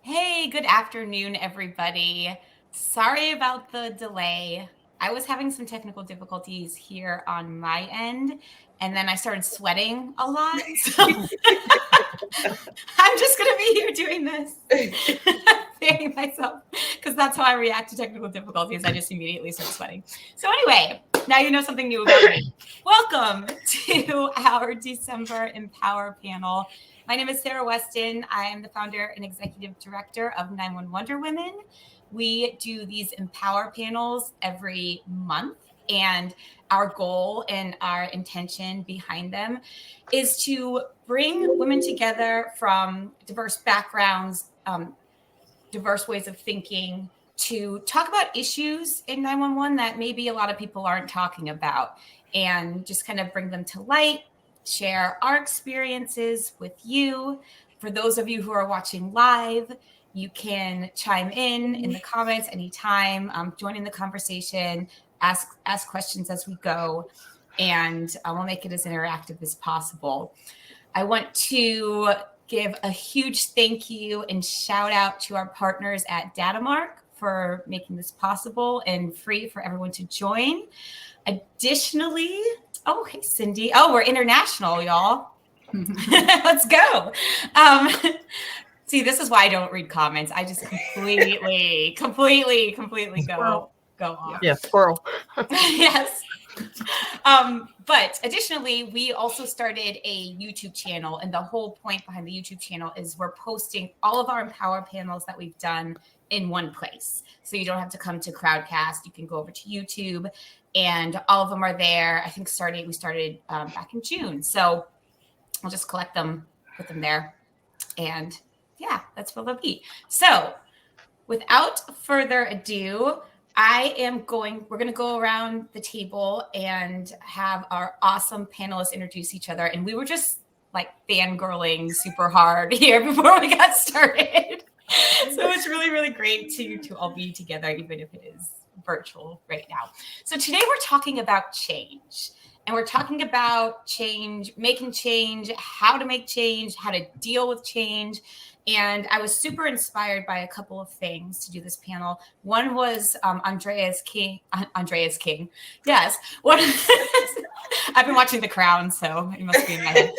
Hey, good afternoon, everybody. Sorry about the delay. I was having some technical difficulties here on my end, and then I started sweating a lot. So I'm just going to be here doing this, fanning myself, because that's how I react to technical difficulties. I just immediately start sweating. So, anyway, now you know something new about me. Welcome to our December Empower panel. My name is Sarah Weston. I am the founder and executive director of 911 Wonder Women. We do these Empower panels every month, and our goal and our intention behind them is to bring women together from diverse backgrounds, diverse ways of thinking, to talk about issues in 911 that maybe a lot of people aren't talking about, and just kind of bring them to light, share our experiences with you. For those of you who are watching live, you can chime in the comments anytime, join in the conversation, ask questions as we go, and we'll make it as interactive as possible. I want to give a huge thank you and shout out to our partners at Datamark for making this possible and free for everyone to join. Additionally, hey, Cindy. Oh, we're international, y'all. Let's go. See, this is why I don't read comments. I just completely go off. Yeah, squirrel. Yes. But additionally, we also started a YouTube channel, and the whole point behind the YouTube channel is we're posting all of our Empower panels that we've done in one place. So you don't have to come to Crowdcast. You can go over to YouTube, and all of them are there. I think we started back in June. So I'll just collect them, put them there, and yeah, that's what they'll be. So without further ado, we're going to go around the table and have our awesome panelists introduce each other. And we were just like fangirling super hard here before we got started. So it's really, really great to all be together, even if it is virtual right now. So today we're talking about change. And we're talking about change, making change, how to make change, how to deal with change. And I was super inspired by a couple of things to do this panel. One was Andrea's King. Yes. I've been watching The Crown, so it must be in my head.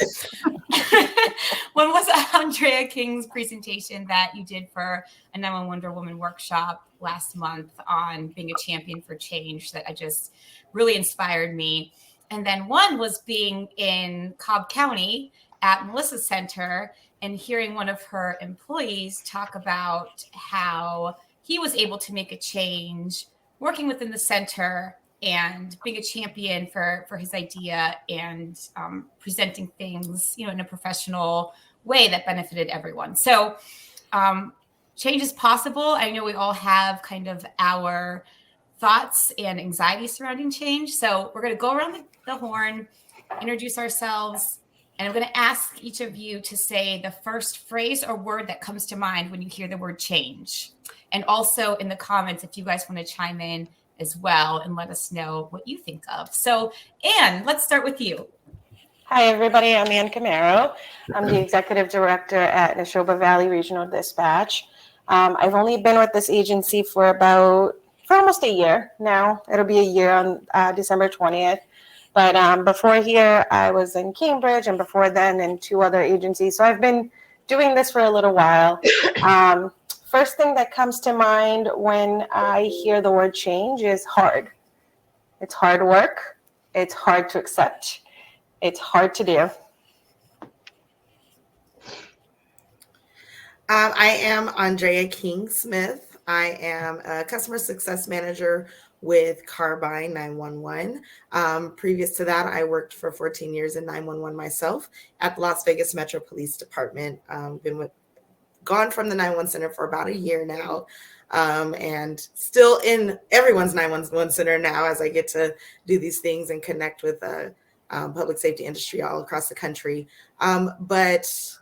One was Andrea King's presentation that you did for a 911 Wonder Woman workshop last month on being a champion for change that I just really inspired me. And then one was being in Cobb County at Melissa Center and hearing one of her employees talk about how he was able to make a change working within the center and being a champion for his idea and presenting things, in a professional way that benefited everyone. So change is possible. I know we all have kind of our thoughts and anxiety surrounding change. So we're going to go around the horn, introduce ourselves, and I'm going to ask each of you to say the first phrase or word that comes to mind when you hear the word change. And also in the comments, if you guys want to chime in as well and let us know what you think of. So Anne, let's start with you. Hi, everybody. I'm Ann Camero. I'm the executive director at Neshoba Valley Regional Dispatch. I've only been with this agency for almost a year now. It'll be a year on December 20th. But before here, I was in Cambridge, and before then in 2 other agencies. So I've been doing this for a little while. First thing that comes to mind when I hear the word change is hard. It's hard work. It's hard to accept. It's hard to do. I am Andrea King Smith. I am a customer success manager with Carbine 911. Previous to that, I worked for 14 years in 911 myself at the Las Vegas Metro Police Department. Gone from the 911 center for about a year now, and still in everyone's 911 center now as I get to do these things and connect with public safety industry all across the country. But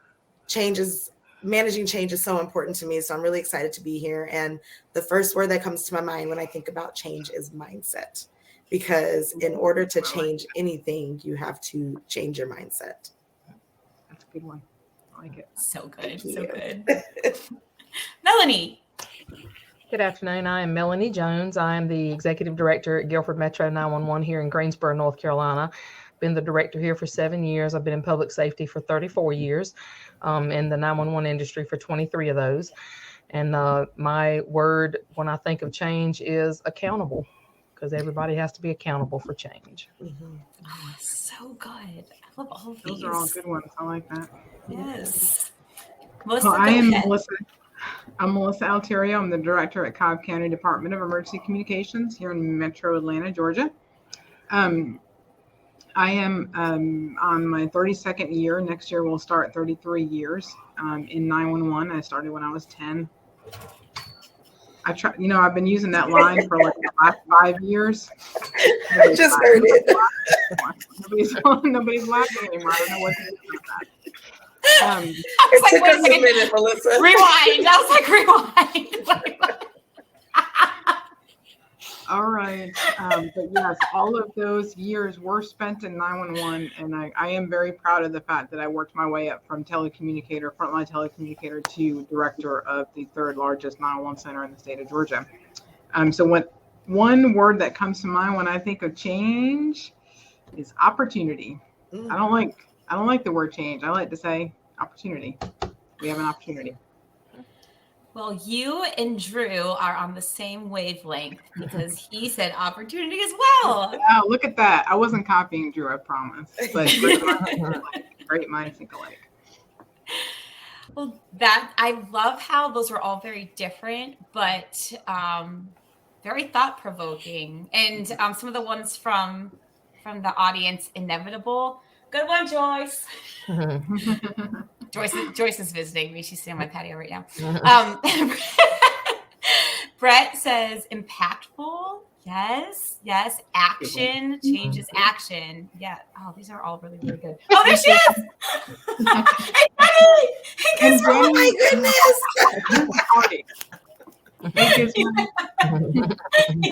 managing change is so important to me. So I'm really excited to be here. And the first word that comes to my mind when I think about change is mindset, because in order to change anything, you have to change your mindset. That's a good one. I like it. So good. So good. Melanie. Good afternoon. I am Melanie Jones. I am the Executive Director at Guilford Metro 911 here in Greensboro, North Carolina. Been the director here for 7 years. I've been in public safety for 34 years, in the 911 industry for 23 of those. And my word when I think of change is accountable, because everybody has to be accountable for change. Mhm. Oh, so good. I love all of Those these. are all good ones. I like that. Yes. Melissa, Well, go I am ahead. Melissa. I'm Melissa Alterio. I'm the director at Cobb County Department of Emergency Communications here in Metro Atlanta, Georgia. I am on my 32nd year. Next year we'll start 33 years in 911. I started when I was 10. I've been using that line for like the last 5 years. I just heard it. Nobody's laughing anymore. I don't know what to do with that. I was It like, took wait a us a second. minute, Melissa. Rewind. I was like, rewind. All right. But yes, all of those years were spent in 911. And I am very proud of the fact that I worked my way up from frontline telecommunicator to director of the third largest 911 center in the state of Georgia. So one word that comes to mind when I think of change is opportunity. I don't like the word change. I like to say opportunity. We have an opportunity. Well, you and Drew are on the same wavelength because he said opportunity as well. Oh, look at that. I wasn't copying Drew, I promise. But great minds think alike. Well, I love how those were all very different, but very thought-provoking. And some of the ones from the audience, inevitable. Good one, Joyce. Joyce is visiting me. She's sitting on my patio right now. Brett says impactful. Yes. Action changes action. Yeah. Oh, these are all really, really good. Oh, there she is. Hey, Oh my goodness. Party. It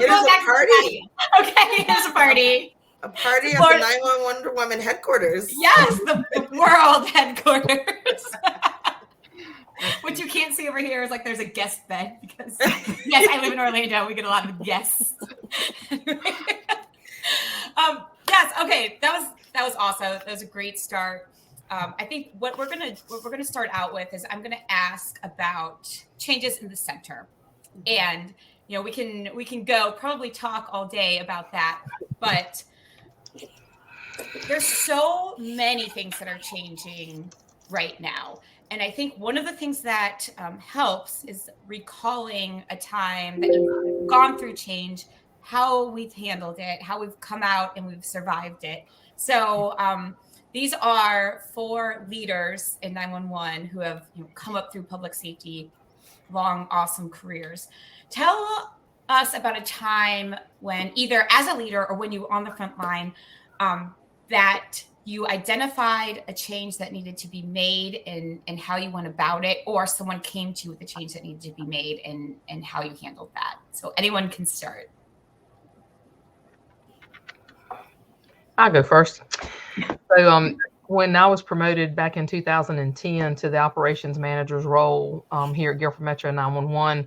is a party. Okay, here's a party. A party at the 911 Wonder Woman headquarters. Yes, the world headquarters. What you can't see over here is like there's a guest bed because yes, I live in Orlando. We get a lot of guests. Yes, okay, that was awesome. That was a great start. I think what we're gonna start out with is I'm gonna ask about changes in the center, and we can go probably talk all day about that, but there's so many things that are changing right now. And I think one of the things that helps is recalling a time that you've gone through change, how we've handled it, how we've come out and we've survived it. So these are 4 leaders in 911 who have come up through public safety, long, awesome careers. Tell us about a time when either as a leader or when you were on the front line, that you identified a change that needed to be made and how you went about it, or someone came to you with a change that needed to be made and how you handled that. So anyone can start. I'll go first. So when I was promoted back in 2010 to the operations manager's role here at Guilford Metro 911,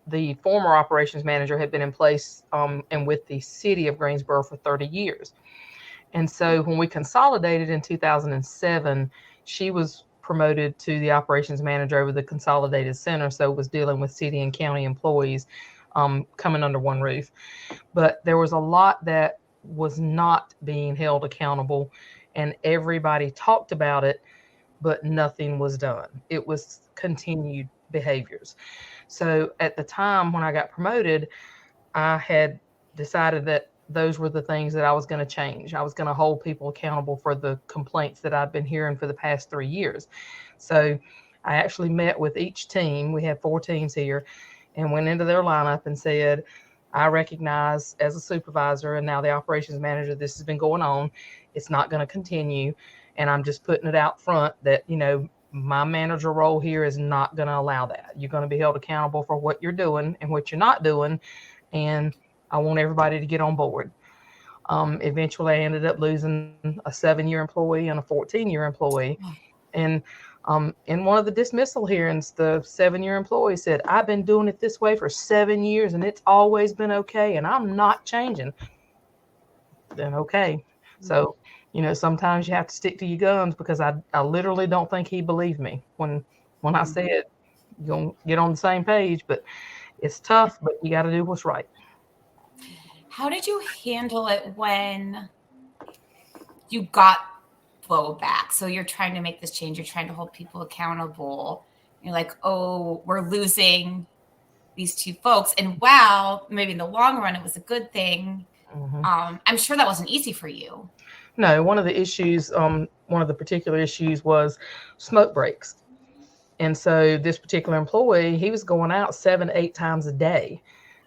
the former operations manager had been in place and with the city of Greensboro for 30 years. And so when we consolidated in 2007, she was promoted to the operations manager over the consolidated center. So it was dealing with city and county employees coming under one roof. But there was a lot that was not being held accountable, and everybody talked about it, but nothing was done. It was continued behaviors. So at the time when I got promoted, I had decided that those were the things that I was going to change. I was going to hold people accountable for the complaints that I've been hearing for the past 3 years. So I actually met with each team. We had 4 teams here, and went into their lineup and said, I recognize as a supervisor and now the operations manager, this has been going on. It's not going to continue. And I'm just putting it out front that, my manager role here is not going to allow that. You're going to be held accountable for what you're doing and what you're not doing. And I want everybody to get on board. Eventually I ended up losing a 7-year employee and a 14-year employee. And In one of the dismissal hearings, the 7-year employee said, I've been doing it this way for 7 years and it's always been okay and I'm not changing. Then okay. So, sometimes you have to stick to your guns, because I literally don't think he believed me when I said, you're going to get on the same page, but it's tough, but you got to do what's right. How did you handle it when you got blowback? So you're trying to make this change. You're trying to hold people accountable. You're like, oh, we're losing these two folks. And wow, maybe in the long run, it was a good thing. I'm sure that wasn't easy for you. No, one of the particular issues was smoke breaks. And so this particular employee, he was going out 7-8 times a day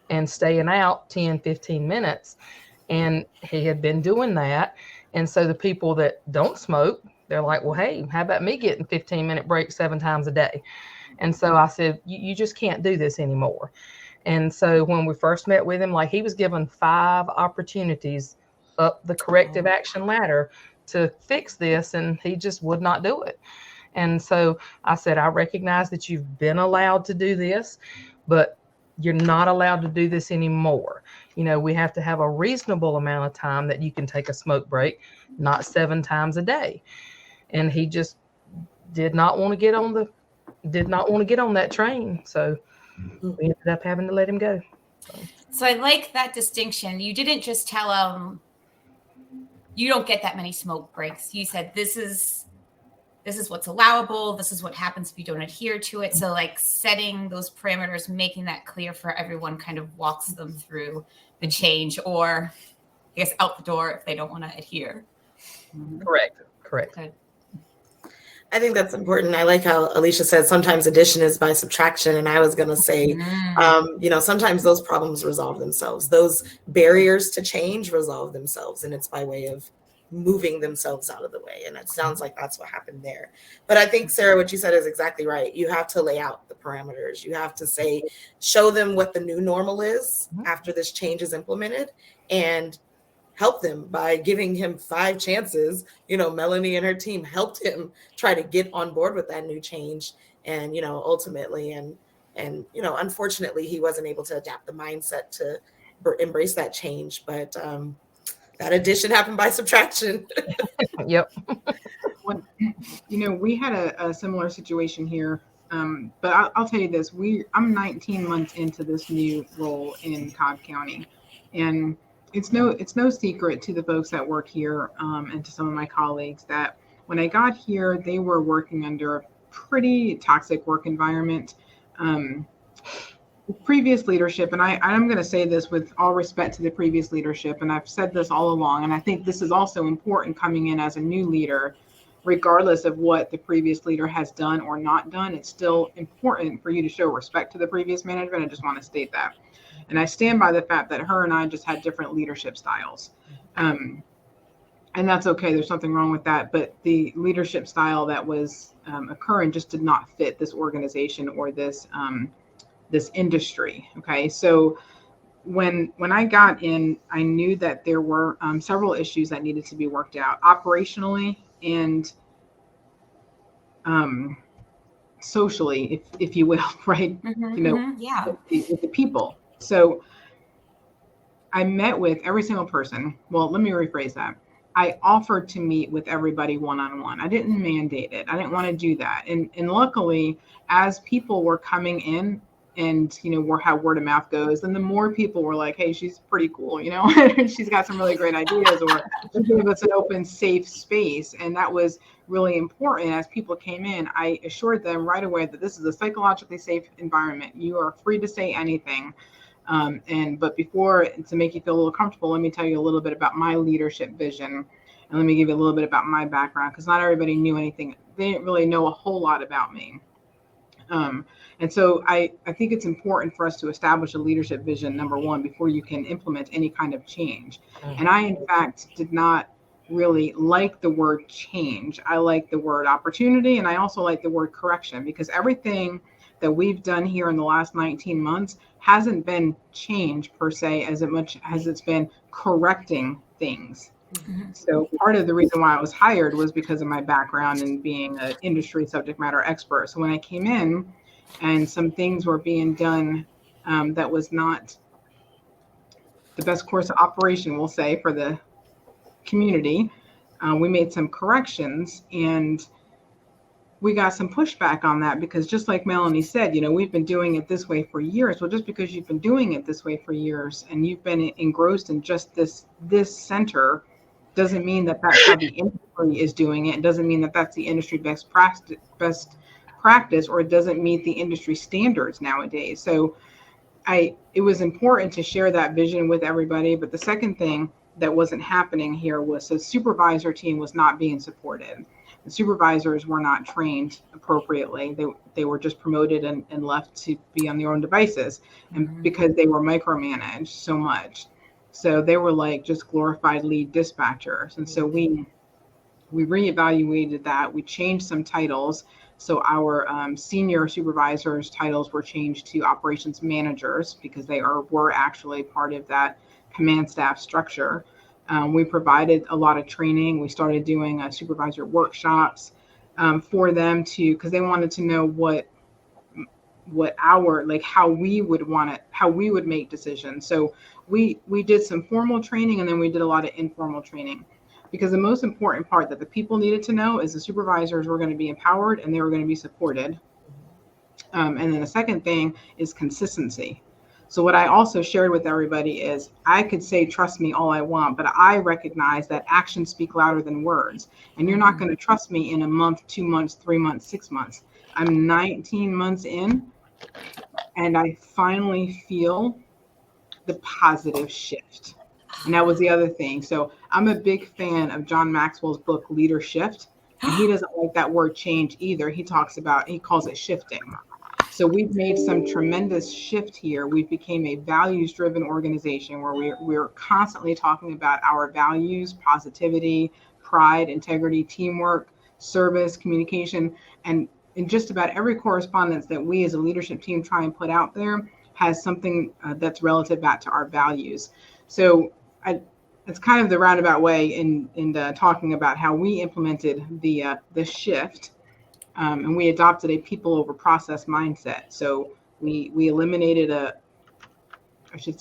and staying out 10-15 minutes. And he had been doing that. And so the people that don't smoke, they're like, well, hey, how about me getting 15-minute breaks 7 times a day? And so I said, you just can't do this anymore. And so when we first met with him, like, he was given 5 opportunities up the corrective action ladder to fix this, and he just would not do it. And so I said, I recognize that you've been allowed to do this, but you're not allowed to do this anymore. We have to have a reasonable amount of time that you can take a smoke break, not 7 times a day. And he just did not want to get on that train. So we ended up having to let him go. So I like that distinction. You didn't just tell him, you don't get that many smoke breaks. You said, this is what's allowable. This is what happens if you don't adhere to it. So like setting those parameters, making that clear for everyone, kind of walks them through the change, or I guess out the door if they don't want to adhere. Correct. Good. I think that's important. I like how Alicia said sometimes addition is by subtraction. And I was going to say, sometimes those problems resolve themselves. Those barriers to change resolve themselves. And it's by way of moving themselves out of the way. And it sounds like that's what happened there. But I think, Sarah, what you said is exactly right. You have to lay out the parameters. You have to show them what the new normal is after this change is implemented, and help them by giving him 5 chances. Melanie and her team helped him try to get on board with that new change. And, ultimately, and unfortunately, he wasn't able to adapt the mindset to embrace that change. But that addition happened by subtraction. Yep. We had a similar situation here. But I'll tell you this, I'm 19 months into this new role in Cobb County. And it's no secret to the folks that work here, and to some of my colleagues, that when I got here, they were working under a pretty toxic work environment. Previous leadership, and I'm going to say this with all respect to the previous leadership, and I've said this all along, and I think this is also important coming in as a new leader, regardless of what the previous leader has done or not done. It's still important for you to show respect to the previous management. I just want to state that. And I stand by the fact that her and I just had different leadership styles. And that's okay. There's nothing wrong with that. But the leadership style that was occurring just did not fit this organization or this industry. Okay. So when I got in, I knew that there were several issues that needed to be worked out operationally and socially, if you will, right? With the people. So I met with every single person. Well, let me rephrase that. I offered to meet with everybody one-on-one. I didn't mandate it. I didn't want to do that. And luckily, as people were coming in, and how word of mouth goes, and the more people were like, hey, she's pretty cool, she's got some really great ideas, or she gave us an open, safe space. And that was really important. As people came in, I assured them right away that this is a psychologically safe environment. You are free to say anything. But before, to make you feel a little comfortable, let me tell you a little bit about my leadership vision, and let me give you a little bit about my background, because not everybody knew anything. They didn't really know a whole lot about me. And so I think it's important for us to establish a leadership vision, number one, before you can implement any kind of change. And I, in fact, did not really like the word change. I like the word opportunity, and I also like the word correction, because everything that we've done here in the last 19 months hasn't been change per se as much as it's been correcting things. So part of the reason why I was hired was because of my background in being an industry subject matter expert. So when I came in and some things were being done that was not the best course of operation, we'll say, for the community, we made some corrections, and we got some pushback on that because just like Melanie said, we've been doing it this way for years. Well, just because you've been doing it this way for years and you've been engrossed in just this center doesn't mean that that's how the industry is doing it. It doesn't mean that that's the industry best practice, or it doesn't meet the industry standards nowadays. So it was important to share that vision with everybody. But the second thing that wasn't happening here was the supervisor team was not being supported. The supervisors were not trained appropriately. They were just promoted and left to be on their own devices, and because they were micromanaged so much. So they were like just glorified lead dispatchers. And so we reevaluated that. We changed some titles. So our senior supervisors titles were changed to operations managers because they were actually part of that command staff structure. We provided a lot of training. We started doing supervisor workshops for them because they wanted to know how we would make decisions. So we did some formal training, and then we did a lot of informal training, because the most important part that the people needed to know is the supervisors were going to be empowered and they were going to be supported. And then the second thing is consistency. So what I also shared with everybody is I could say, trust me all I want, but I recognize that actions speak louder than words. And you're not going to trust me in a month, 2 months, 3 months, 6 months. I'm 19 months in, and I finally feel the positive shift. And that was the other thing. So I'm a big fan of John Maxwell's book, Leader Shift. And he doesn't like that word change either. He calls it shifting. So we've made some tremendous shift here. We've become a values-driven organization where we're constantly talking about our values, positivity, pride, integrity, teamwork, service, communication, and in just about every correspondence that we as a leadership team try and put out there has something that's relative back to our values. So it's kind of the roundabout way in talking about how we implemented the shift. And we adopted a people over process mindset. So we eliminated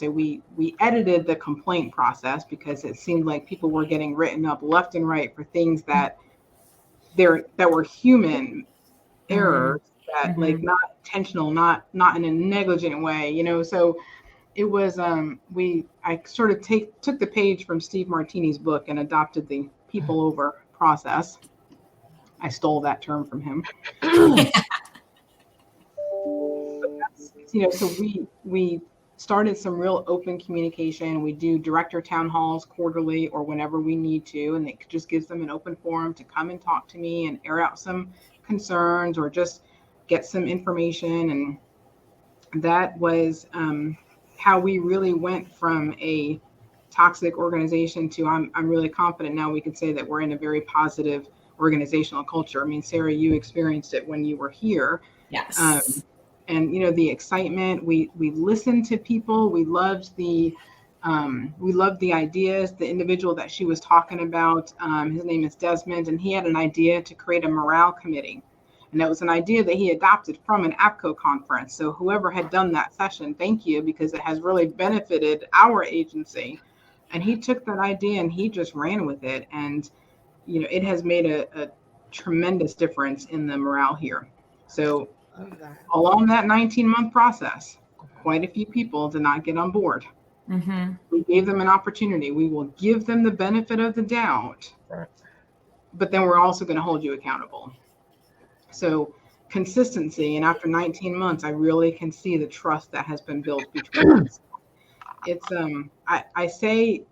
we edited the complaint process because it seemed like people were getting written up left and right for things that were human errors, that like not intentional, not in a negligent way, So it was I sort of took the page from Steve Martini's book and adopted the people over process. I stole that term from him. So we started some real open communication. We do director town halls quarterly or whenever we need to, and it just gives them an open forum to come and talk to me and air out some concerns or just get some information. And that was how we really went from a toxic organization to I'm really confident now we can say that we're in a very positive organizational culture. I mean, Sarah, you experienced it when you were here. Yes. And the excitement, we listened to people. We loved the ideas. The individual that she was talking about, his name is Desmond, and he had an idea to create a morale committee. And that was an idea that he adopted from an APCO conference. So whoever had done that session, thank you, because it has really benefited our agency. And he took that idea and he just ran with it. And it has made a tremendous difference in the morale here. So along that 19-month process, quite a few people did not get on board. We gave them an opportunity. We will give them the benefit of the doubt, but then we're also going to hold you accountable. So consistency, and after 19 months, I really can see the trust that has been built between us. It's I say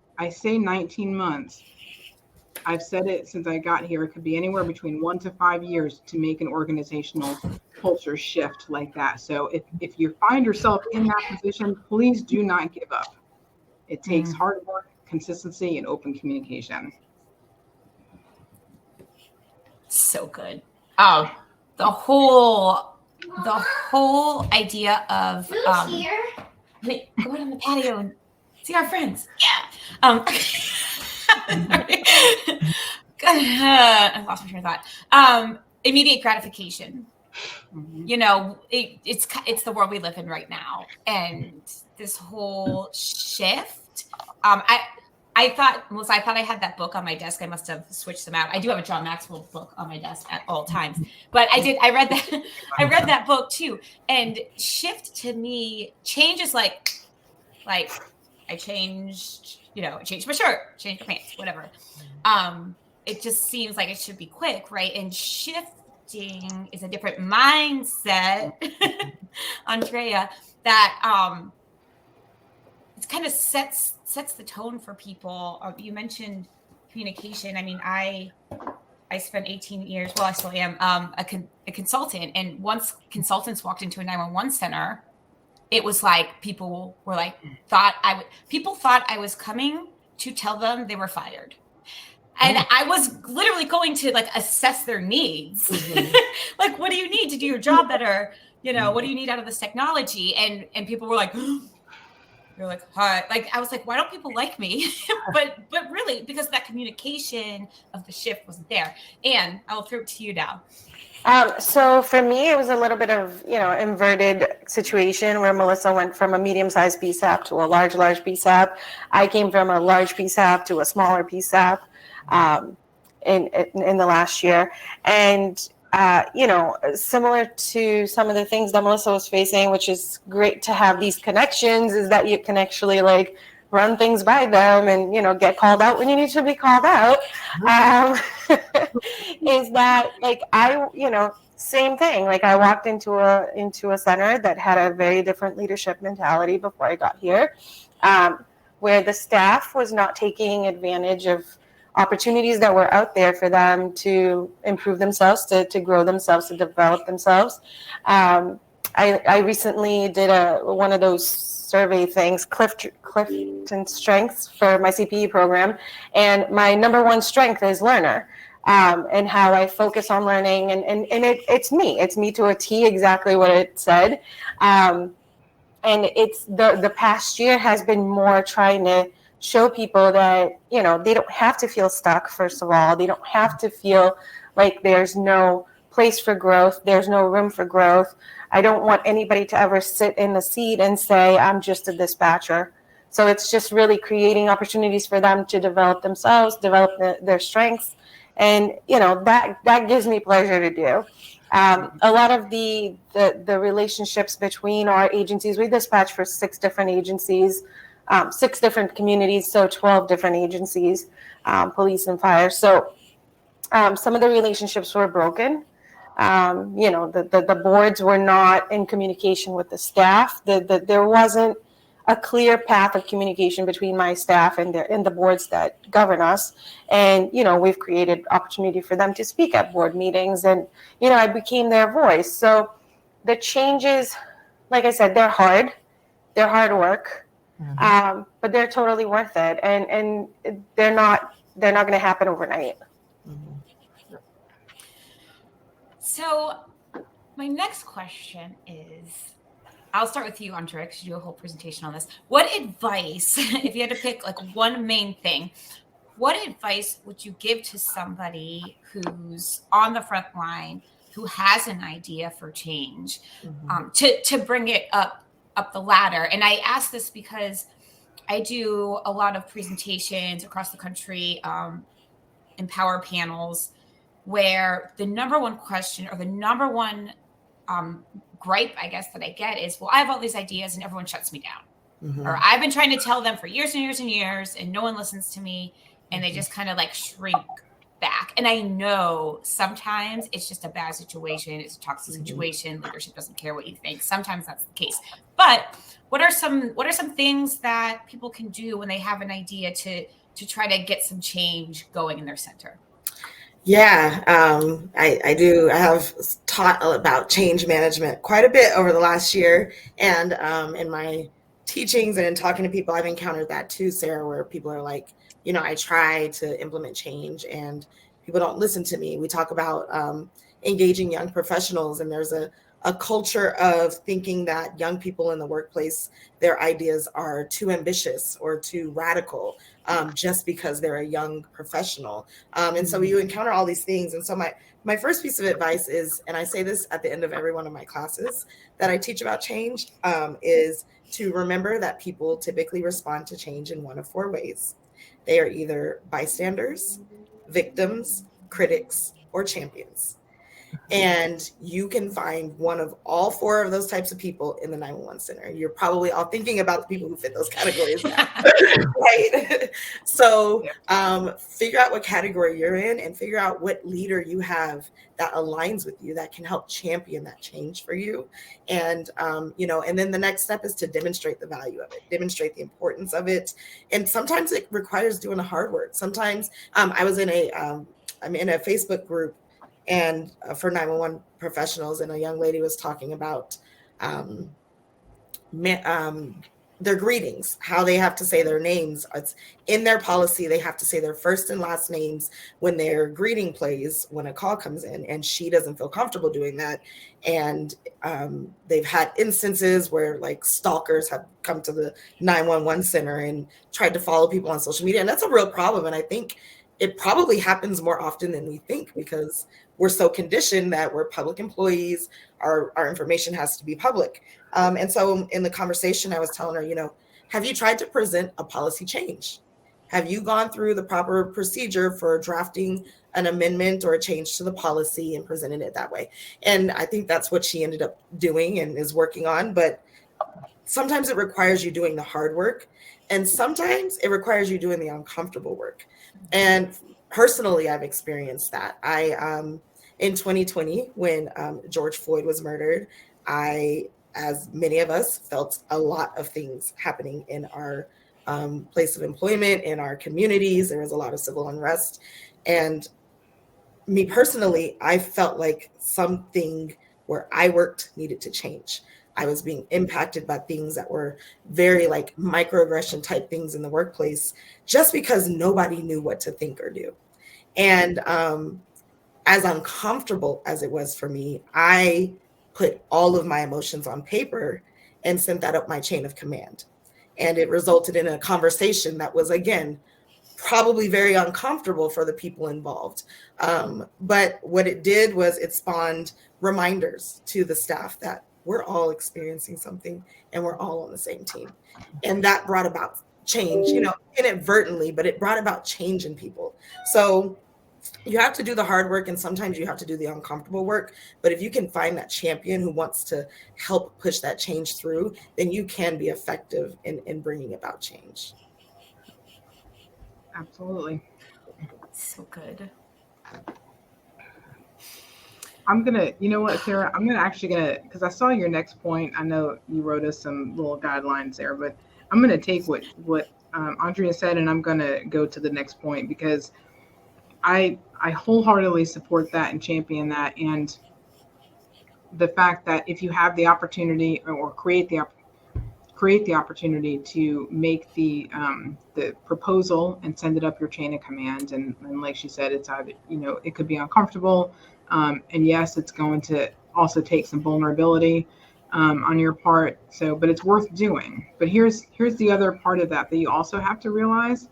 19 months. I've said it since I got here. It could be anywhere between 1 to 5 years to make an organizational culture shift like that. So if you find yourself in that position, please do not give up. It takes hard work, consistency, and open communication. So good. Oh, the whole idea of wait, go out on the patio and see our friends. Yeah. I lost my train of thought. Immediate gratification. Mhm. You know, it's the world we live in right now, and this whole shift. I thought, Melissa, I thought I had that book on my desk. I must have switched them out. I do have a John Maxwell book on my desk at all times, but I read that. I read that book too. And shift to me, change is like I changed, I changed my shirt, changed my pants, whatever. It just seems like it should be quick, right? And shifting is a different mindset, Andrea, that it kind of sets the tone for people. You mentioned communication. I mean, I spent 18 years, well, I still am, a consultant. And once consultants walked into a 911 center, it was like people thought I was coming to tell them they were fired. And I was literally going to like assess their needs. Like, what do you need to do your job better? What do you need out of this technology? And people were like, they're like, hi. Like, I was like, why don't people like me? but really, because that communication of the shift wasn't there. And I'll throw it to you now. So for me, it was a little bit of, inverted situation where Melissa went from a medium-sized PSAP to a large PSAP. I came from a large PSAP to a smaller PSAP in the last year. And, similar to some of the things that Melissa was facing, which is great to have these connections, is that you can actually like run things by them and, get called out when you need to be called out. Is that like same thing. Like I walked into a center that had a very different leadership mentality before I got here, where the staff was not taking advantage of opportunities that were out there for them to improve themselves, to grow themselves, to develop themselves. I recently did one of those survey things, Clifton Strengths, for my CPE program, and my number one strength is learner. And how I focus on learning, and it's me to a T, exactly what it said. And it's the past year has been more trying to show people that, they don't have to feel stuck. First of all, they don't have to feel like there's no place for growth. There's no room for growth. I don't want anybody to ever sit in the seat and say, I'm just a dispatcher. So it's just really creating opportunities for them to develop themselves, develop their strengths. And, that gives me pleasure to do. A lot of the relationships between our agencies, we dispatch for 6 different agencies, 6 different communities, so 12 different agencies, police and fire. So some of the relationships were broken. The boards were not in communication with the staff. There wasn't a clear path of communication between my staff and the boards that govern us. And, we've created opportunity for them to speak at board meetings, and, I became their voice. So the changes, like I said, they're hard work, but they're totally worth it. And they're not going to happen overnight. So my next question is, I'll start with you, Andrea, because you do a whole presentation on this. What advice, if you had to pick like one main thing, what advice would you give to somebody who's on the front line, who has an idea for change, to bring it up the ladder? And I ask this because I do a lot of presentations across the country, empower panels, where the number one question or the number one gripe, I guess, that I get is, well, I have all these ideas and everyone shuts me down. Or I've been trying to tell them for years and years and years and no one listens to me, and they just kind of like shrink back. And I know sometimes it's just a bad situation. It's a toxic situation. Leadership doesn't care what you think. Sometimes that's the case. But what are some things that people can do when they have an idea to try to get some change going in their center? Yeah, I do. I have taught about change management quite a bit over the last year. And in my teachings and in talking to people, I've encountered that too, Sarah, where people are like, I try to implement change and people don't listen to me. We talk about engaging young professionals, and there's a a culture of thinking that young people in the workplace, their ideas are too ambitious or too radical, just because they're a young professional. And so you encounter all these things. And so my first piece of advice is, and I say this at the end of every one of my classes that I teach about change, is to remember that people typically respond to change in one of four ways. They are either bystanders, victims, critics, or champions. And you can find one of all four of those types of people in the 911 center. You're probably all thinking about the people who fit those categories now, right? So figure out what category you're in and figure out what leader you have that aligns with you, that can help champion that change for you. And, and then the next step is to demonstrate the value of it, demonstrate the importance of it. And sometimes it requires doing the hard work. Sometimes I'm in a Facebook group and for 911 professionals, and a young lady was talking about their greetings, how they have to say their names. It's in their policy. They have to say their first and last names when their greeting plays, when a call comes in, and she doesn't feel comfortable doing that. And they've had instances where like stalkers have come to the 911 center and tried to follow people on social media. And that's a real problem. And I think it probably happens more often than we think because we're so conditioned that we're public employees, our information has to be public. And so in the conversation, I was telling her, have you tried to present a policy change? Have you gone through the proper procedure for drafting an amendment or a change to the policy and presenting it that way? And I think that's what she ended up doing and is working on. But sometimes it requires you doing the hard work, and sometimes it requires you doing the uncomfortable work. And personally, I've experienced that. In 2020, when George Floyd was murdered, as many of us, felt a lot of things happening in our place of employment, in our communities. There was a lot of civil unrest. And me personally, I felt like something where I worked needed to change. I was being impacted by things that were very like microaggression type things in the workplace, just because nobody knew what to think or do. And as uncomfortable as it was for me, I put all of my emotions on paper and sent that up my chain of command. And it resulted in a conversation that was, again, probably very uncomfortable for the people involved. But what it did was it spawned reminders to the staff that we're all experiencing something and we're all on the same team. And that brought about change, inadvertently, but it brought about change in people. So you have to do the hard work, and sometimes you have to do the uncomfortable work. But if you can find that champion who wants to help push that change through, then you can be effective in bringing about change. Absolutely. So good. I'm gonna, you know what, Sarah, because I saw your next point. I know you wrote us some little guidelines there, but I'm gonna take what Andrea said, and I'm gonna go to the next point because I wholeheartedly support that and champion that, and the fact that if you have the opportunity or create the opportunity to make the proposal and send it up your chain of command, and like she said, it's either, it could be uncomfortable, and yes, it's going to also take some vulnerability on your part. So, but it's worth doing. But here's the other part of that you also have to realize.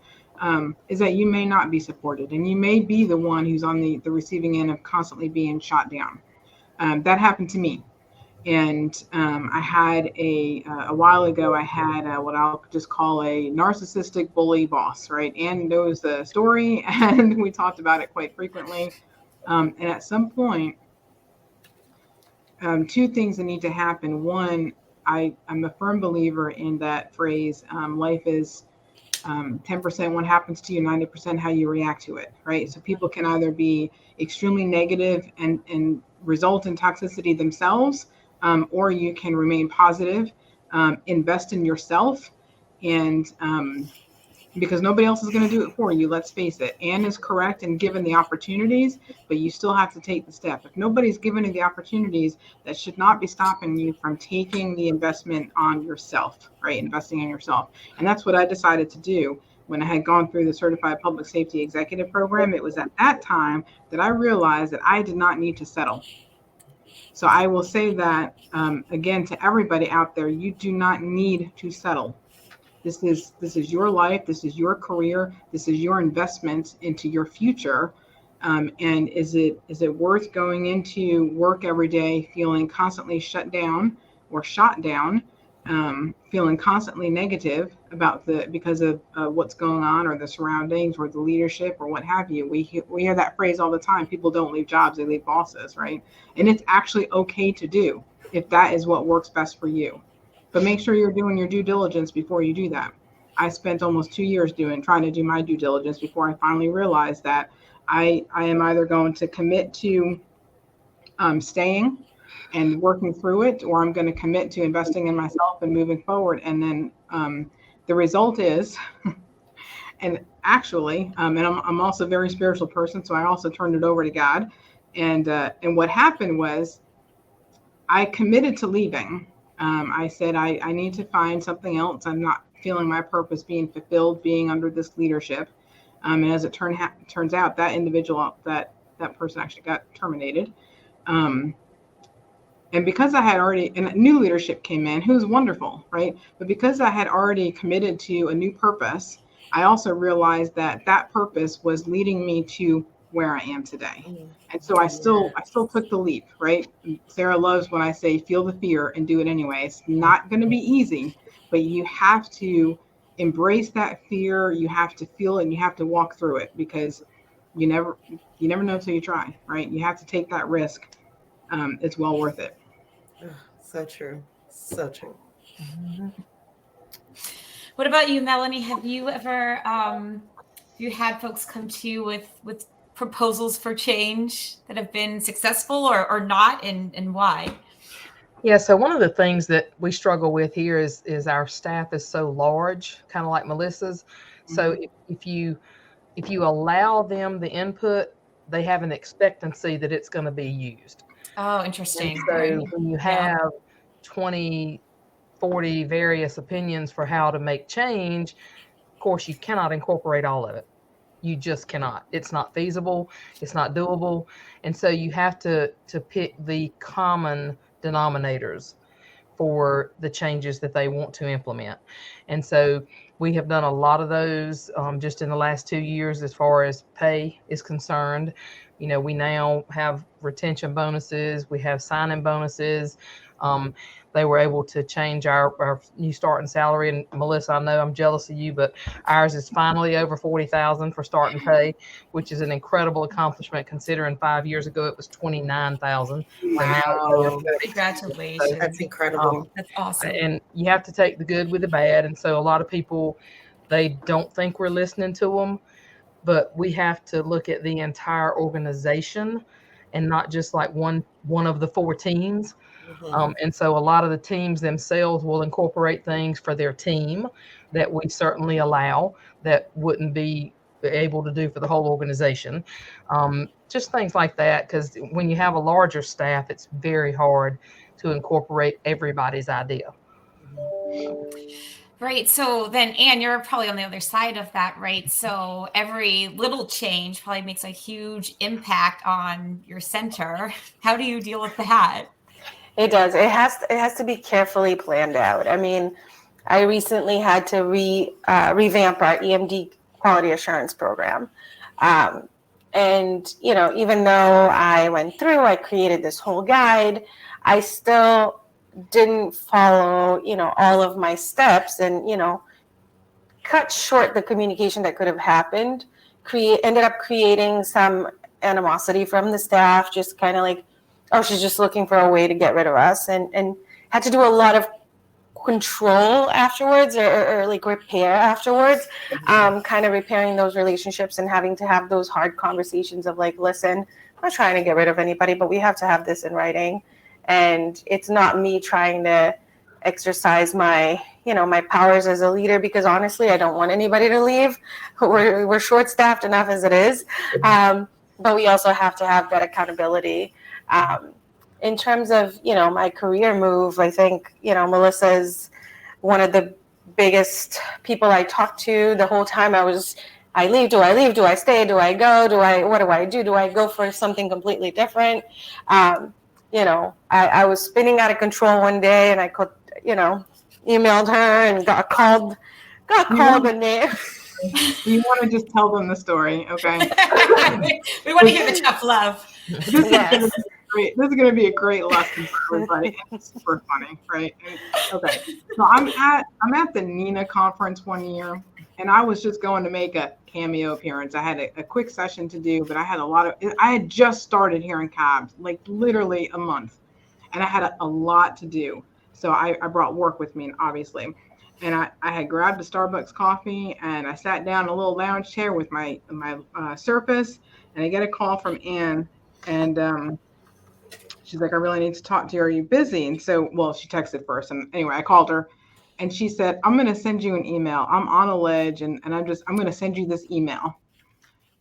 Is that you may not be supported, and you may be the one who's on the receiving end of constantly being shot down. That happened to me. And I had a while ago, I had what I'll just call a narcissistic bully boss, right? Anne knows the story, and we talked about it quite frequently. And at some point, two things that need to happen. One, I'm a firm believer in that phrase, life is 10% what happens to you, 90% how you react to it, right? So people can either be extremely negative and result in toxicity themselves, or you can remain positive, invest in yourself, and because nobody else is going to do it for you. Let's face it. Anne is correct and given the opportunities, but you still have to take the step. If nobody's given you the opportunities, that should not be stopping you from taking the investment on yourself, right? Investing in yourself. And that's what I decided to do when I had gone through the Certified Public Safety Executive Program. It was at that time that I realized that I did not need to settle. So I will say that, again, to everybody out there, you do not need to settle. This is your life. This is your career. This is your investment into your future. And is it worth going into work every day feeling constantly shut down or shot down, feeling constantly negative about because of what's going on or the surroundings or the leadership or what have you? We hear that phrase all the time. People don't leave jobs; they leave bosses, right? And it's actually okay to do if that is what works best for you. But make sure you're doing your due diligence before you do that. I spent almost 2 years trying to do my due diligence before I finally realized that I am either going to commit to staying and working through it, or I'm going to commit to investing in myself and moving forward. And then the result is, and actually, and I'm also a very spiritual person, so I also turned it over to God. And what happened was I committed to leaving. I said, I need to find something else. I'm not feeling my purpose being fulfilled, being under this leadership. And as it turns out, that individual, that person actually got terminated. And because I had already, and new leadership came in, who's wonderful, right? But because I had already committed to a new purpose, I also realized that that purpose was leading me to where I am today. And so I still took the leap, right? Sarah loves when I say, feel the fear and do it anyway. It's not going to be easy, but you have to embrace that fear. You have to feel it and you have to walk through it, because you never know until you try, right? You have to take that risk. It's well worth it. So true. So true. What about you, Melanie? Have you ever you had folks come to you with proposals for change that have been successful or not, and why? Yeah, so one of the things that we struggle with here is our staff is so large, kind of like Melissa's. So if you allow them the input, they have an expectancy that it's going to be used. Oh, interesting. And so when you have 20, 40 various opinions for how to make change, of course, you cannot incorporate all of it. You just cannot. It's not feasible. It's not doable. And so you have to pick the common denominators for the changes that they want to implement. And so we have done a lot of those just in the last 2 years as far as pay is concerned. You know, we now have retention bonuses. We have sign-in bonuses. They were able to change our new starting salary. And Melissa, I know I'm jealous of you, but ours is finally over $40,000 for starting pay, which is an incredible accomplishment considering 5 years ago it was $29,000. Wow. Congratulations. That's incredible. That's awesome. And you have to take the good with the bad. And so a lot of people, they don't think we're listening to them, but we have to look at the entire organization and not just like one of the 4 teams. And so a lot of the teams themselves will incorporate things for their team that we certainly allow that wouldn't be able to do for the whole organization. Just things like that, because when you have a larger staff, it's very hard to incorporate everybody's idea. Right. So then, Anne, you're probably on the other side of that, right? So every little change probably makes a huge impact on your center. How do you deal with that? It does. It has to be carefully planned out. I mean, I recently had to revamp our EMD quality assurance program. And, you know, even though I went through, I created this whole guide, I still didn't follow, you know, all of my steps, and, you know, cut short the communication that could have happened, ended up creating some animosity from the staff, just kind of like, oh, she's just looking for a way to get rid of us, and had to do a lot of control afterwards, or like repair afterwards, kind of repairing those relationships and having to have those hard conversations of like, listen, I'm not trying to get rid of anybody, but we have to have this in writing. And it's not me trying to exercise my, you know, my powers as a leader, because honestly, I don't want anybody to leave. We're short-staffed enough as it is. But we also have to have that accountability. In terms of, you know, my career move, I think, you know, Melissa is one of the biggest people I talked to the whole time. I leave, do I leave, do I stay, do I go, what do I do? Do I go for something completely different? I was spinning out of control one day, and I could, emailed her and got called a name. You want to just tell them the story, okay? We want to hear the tough love. This is going to be a great lesson for everybody. And it's super funny, right? Okay. So I'm at the NINA conference one year, and I was just going to make a cameo appearance. I had a quick session to do, but I had just started here in Cobb, like literally a month, and I had a lot to do. So I brought work with me, obviously. And I had grabbed a Starbucks coffee, and I sat down in a little lounge chair with my Surface, and I get a call from Ann, and she's like, I really need to talk to you. Are you busy? And so, well, she texted first. And anyway, I called her, and she said, I'm going to send you an email. I'm on a ledge, and I'm going to send you this email.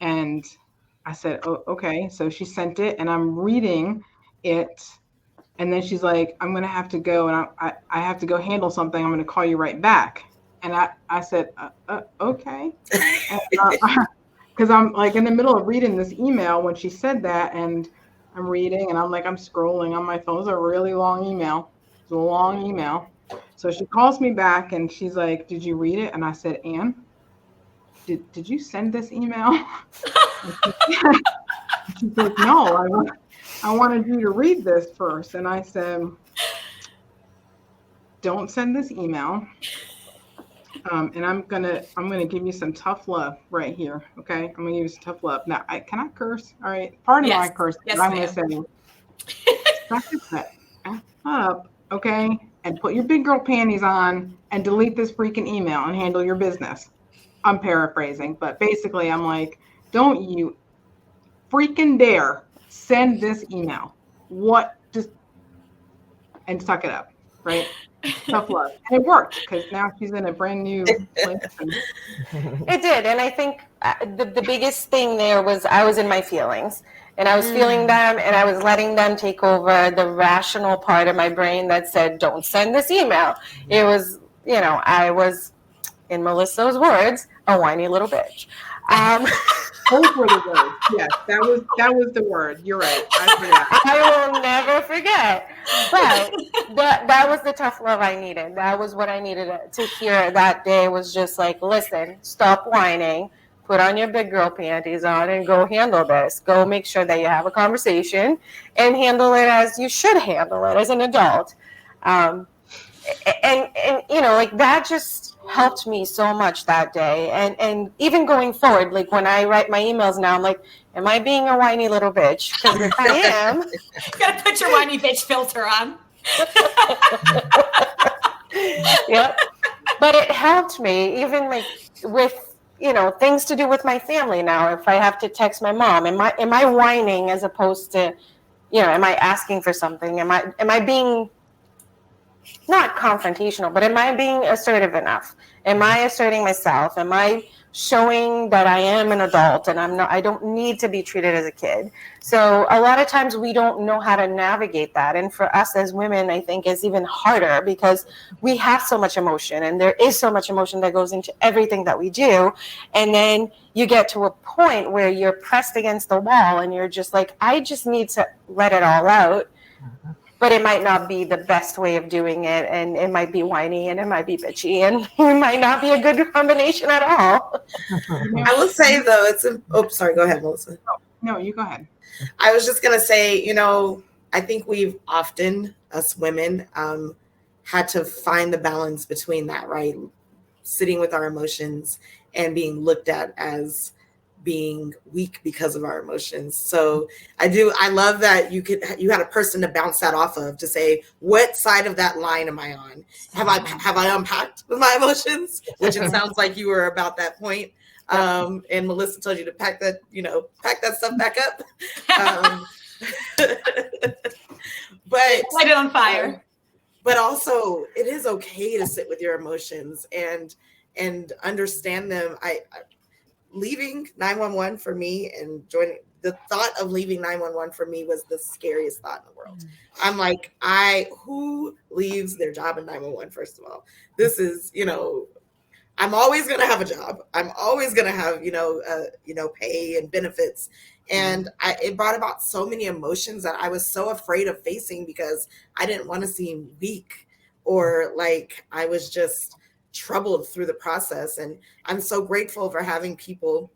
And I said, oh, okay. So she sent it, and I'm reading it. And then she's like, I'm going to have to go, and I have to go handle something. I'm going to call you right back. And I said, okay. Because I'm like in the middle of reading this email when she said that, and I'm reading, and I'm scrolling on my phone. It was a really long email. It was a long email. So she calls me back, and she's like, did you read it? And I said, Ann, did you send this email? She's like, no, I wanted you to read this first. And I said, don't send this email. And I'm gonna give you some tough love right here. Okay, I'm gonna give you some tough love. Now, can I curse? All right, pardon my curse. Yes, Oh, I'm gonna say, suck that up, okay, and put your big girl panties on and delete this freaking email and handle your business. I'm paraphrasing, but basically, I'm like, don't you freaking dare send this email. And suck it up, right? Tough love. And it worked, because now she's in a brand new place. It did. And I think the biggest thing there was I was in my feelings, and I was feeling them, and I was letting them take over the rational part of my brain that said, don't send this email. It was, I was, in Melissa's words, a whiny little bitch. Those were the words. Yes, that was the word. You're right. I forgot. I will never forget. But that was the tough love I needed. That was what I needed to hear that day, was just like, listen, stop whining, put on your big girl panties on, and go handle this. Go make sure that you have a conversation and handle it as you should handle it as an adult. And like that just helped me so much that day. And even going forward, like when I write my emails now, I'm like, am I being a whiny little bitch? Because if I am, you gotta put your whiny bitch filter on. Yep. But it helped me, even like with things to do with my family now. If I have to text my mom, am I whining as opposed to, am I asking for something? Am I being not confrontational, but am I being assertive enough? Am I asserting myself? Am I showing that I am an adult and I don't need to be treated as a kid? So a lot of times we don't know how to navigate that. And for us as women, I think it's even harder because we have so much emotion, and there is so much emotion that goes into everything that we do. And then you get to a point where you're pressed against the wall and you're just like, I just need to let it all out. But it might not be the best way of doing it, and it might be whiny, and it might be bitchy, and it might not be a good combination at all. I will say, though, sorry, go ahead, Melissa. No, you go ahead. I was just going to say, I think we've often, us women, had to find the balance between that, right? Sitting with our emotions and being looked at as being weak because of our emotions. So I love that you had a person to bounce that off of, to say, what side of that line am I on? Have I unpacked with my emotions? Which it sounds like you were about that point. And Melissa told you to pack that stuff back up. But light it on fire. But also, it is okay to sit with your emotions and understand them. Leaving 911 for me and the thought of leaving 911 for me was the scariest thought in the world. I'm like, who leaves their job in 911? First of all, this is, I'm always going to have a job. I'm always going to have, pay and benefits. And it brought about so many emotions that I was so afraid of facing because I didn't want to seem weak or like I was just troubled through the process. And I'm so grateful for having people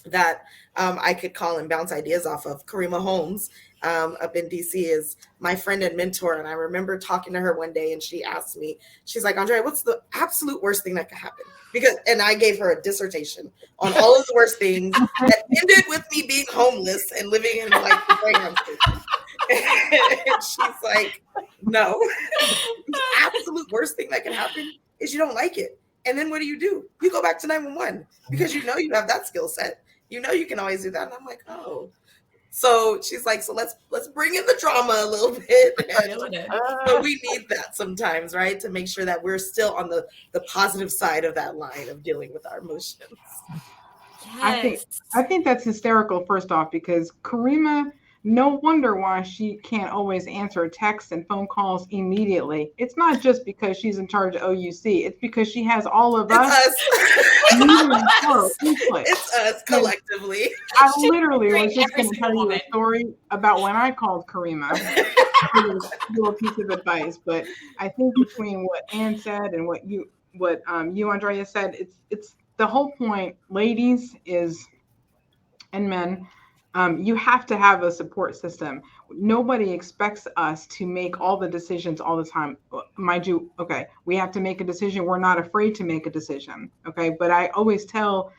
that I could call and bounce ideas off of. Karima Holmes up in DC is my friend and mentor. And I remember talking to her one day and she asked me, she's like, Andrea, what's the absolute worst thing that could happen? And I gave her a dissertation on all of the worst things that ended with me being homeless and living in like the Greyhound station. And she's like, no, the absolute worst thing that can happen is you don't like it. And then what do? You go back to 911 because you have that skill set. You can always do that. And I'm like, oh. So she's like, so let's bring in the drama a little bit. But we need that sometimes, right? To make sure that we're still on the positive side of that line of dealing with our emotions. Yes. I think that's hysterical, first off, because Karima, no wonder why she can't always answer texts and phone calls immediately. It's not just because she's in charge of OUC. It's because she has all of us. It's us collectively. I literally was just going to tell you a story about when I called Karima. Do a piece of advice, but I think between what Ann said and what you, Andrea, said, it's the whole point, ladies, and men. You have to have a support system. Nobody expects us to make all the decisions all the time. Mind you, okay, we have to make a decision. We're not afraid to make a decision, okay? But I always tell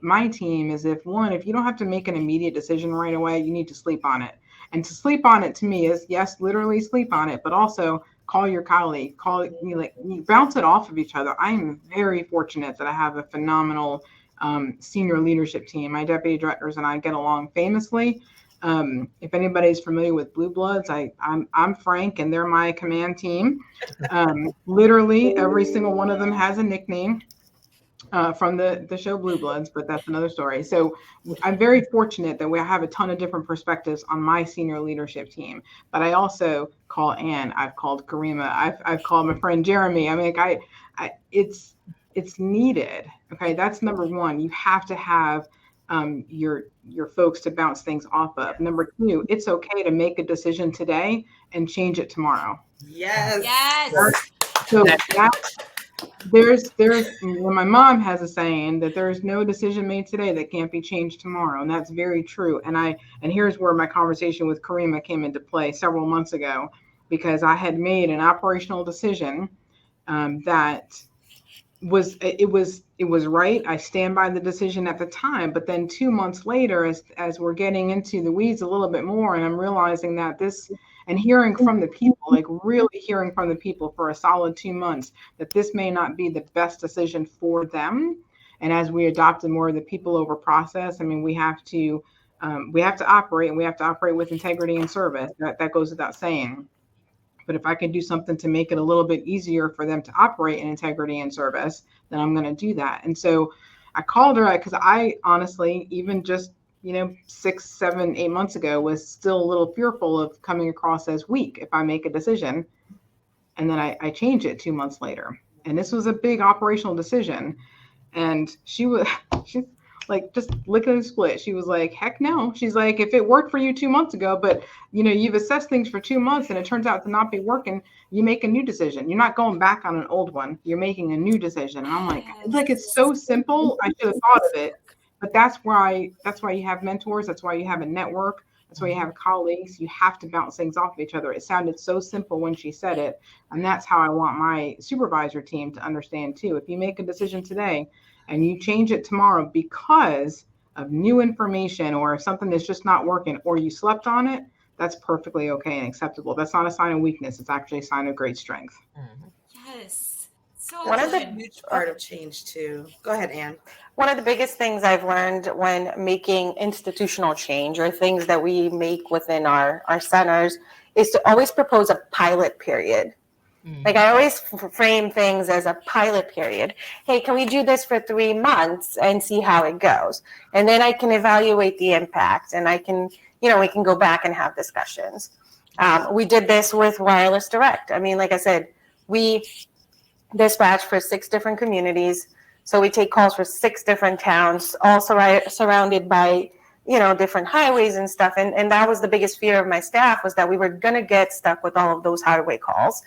my team is if you don't have to make an immediate decision right away, you need to sleep on it. And to sleep on it to me is, yes, literally sleep on it, but also call your colleague, you bounce it off of each other. I am very fortunate that I have a phenomenal senior leadership team. My deputy directors and I get along famously. If anybody's familiar with Blue Bloods, I'm Frank and they're my command team. Literally every single one of them has a nickname from the show Blue Bloods, but that's another story. So I'm very fortunate that I have a ton of different perspectives on my senior leadership team. But I also call Ann, I've called Karima, I've called my friend Jeremy. I mean, it's needed. Okay, that's number one. You have to have your folks to bounce things off of. Number two, it's okay to make a decision today and change it tomorrow. Yes. So there's my mom has a saying that there's no decision made today that can't be changed tomorrow, and that's very true. And here's where my conversation with Karima came into play several months ago, because I had made an operational decision that was right. I stand by the decision at the time, but then 2 months later, as we're getting into the weeds a little bit more, and I'm realizing that this, and hearing from the people, like really hearing from the people for a solid 2 months, that this may not be the best decision for them. And as we adopted more of the people over process, I mean, we have to operate, and we have to operate with integrity and service. That goes without saying. But if I can do something to make it a little bit easier for them to operate in integrity and service, then I'm going to do that. And so I called her because I honestly, even just, 6, 7, 8 months ago, was still a little fearful of coming across as weak if I make a decision. And then I change it 2 months later. And this was a big operational decision. And she's like, just lickety split. She was like, heck no. She's like, if it worked for you 2 months ago, but you've assessed things for 2 months and it turns out to not be working, you make a new decision. You're not going back on an old one. You're making a new decision. And I'm like, it's so simple. I should have thought of it. But that's why you have mentors. That's why you have a network. That's why you have colleagues. You have to bounce things off of each other. It sounded so simple when she said it. And that's how I want my supervisor team to understand too. If you make a decision today and you change it tomorrow because of new information or something that's just not working, or you slept on it, that's perfectly okay and acceptable. That's not a sign of weakness. It's actually a sign of great strength. Yes. So one of the huge part of change too. Go ahead, Ann. One of the biggest things I've learned when making institutional change or things that we make within our centers is to always propose a pilot period. Like I always frame things as a pilot period. Hey, can we do this for 3 months and see how it goes? And then I can evaluate the impact, and I can, we can go back and have discussions. We did this with Wireless Direct. I mean, like I said, we dispatched for 6 different communities. So we take calls for 6 different towns, all surrounded by, different highways and stuff. And that was the biggest fear of my staff, was that we were going to get stuck with all of those highway calls.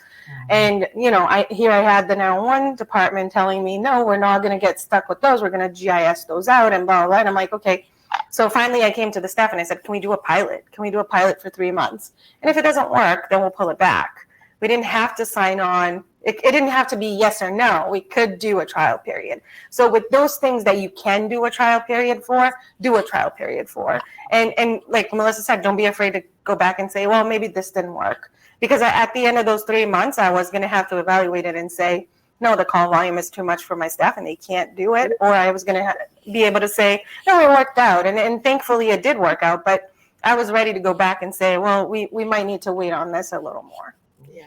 And, I had the 911 department telling me, no, we're not going to get stuck with those. We're going to GIS those out and blah, blah, blah. And I'm like, okay. So finally I came to the staff and I said, can we do a pilot? Can we do a pilot for 3 months? And if it doesn't work, then we'll pull it back. We didn't have to sign on. It didn't have to be yes or no. We could do a trial period. So with those things that you can do a trial period for, do a trial period for. And like Melissa said, don't be afraid to go back and say, well, maybe this didn't work. Because at the end of those 3 months, I was going to have to evaluate it and say, no, the call volume is too much for my staff and they can't do it. Or I was going to be able to say, no, it worked out. And thankfully it did work out. But I was ready to go back and say, well, we might need to wait on this a little more. Yeah.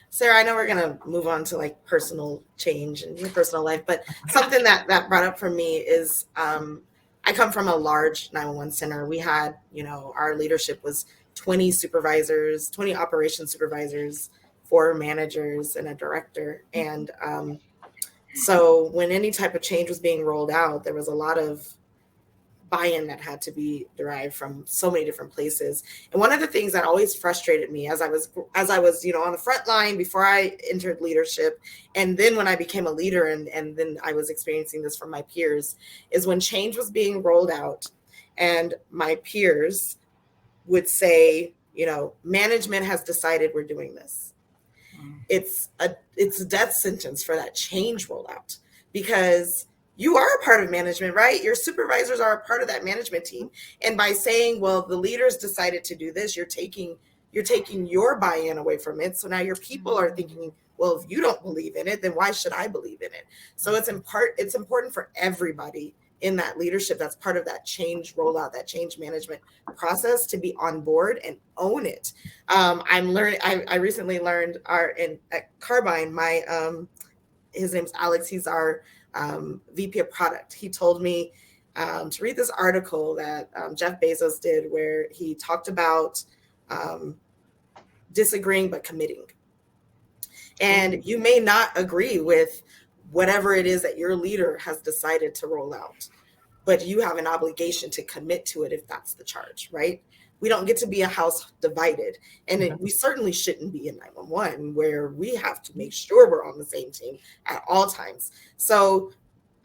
Sarah, I know we're going to move on to like personal change and your personal life, but something that brought up for me is I come from a large 911 center. We had, our leadership was 20 supervisors, 20 operations supervisors, 4 managers, and a director. And so when any type of change was being rolled out, there was a lot of buy-in that had to be derived from so many different places. And one of the things that always frustrated me as I was, on the front line before I entered leadership, and then when I became a leader, and then I was experiencing this from my peers, is when change was being rolled out and my peers would say, management has decided we're doing this. It's a death sentence for that change rollout, because you are a part of management, right? Your supervisors are a part of that management team. And by saying, well, the leaders decided to do this, you're taking your buy-in away from it. So now your people are thinking, well, if you don't believe in it, then why should I believe in it? So it's important for everybody in that leadership that's part of that change rollout, that change management process, to be on board and own it. I recently learned at Carbine, his name's Alex. He's our VP of product. He told me to read this article that Jeff Bezos did, where he talked about disagreeing but committing. And you may not agree with whatever it is that your leader has decided to roll out, but you have an obligation to commit to it if that's the charge, right? We don't get to be a house divided. And we certainly shouldn't be in 911, where we have to make sure we're on the same team at all times. So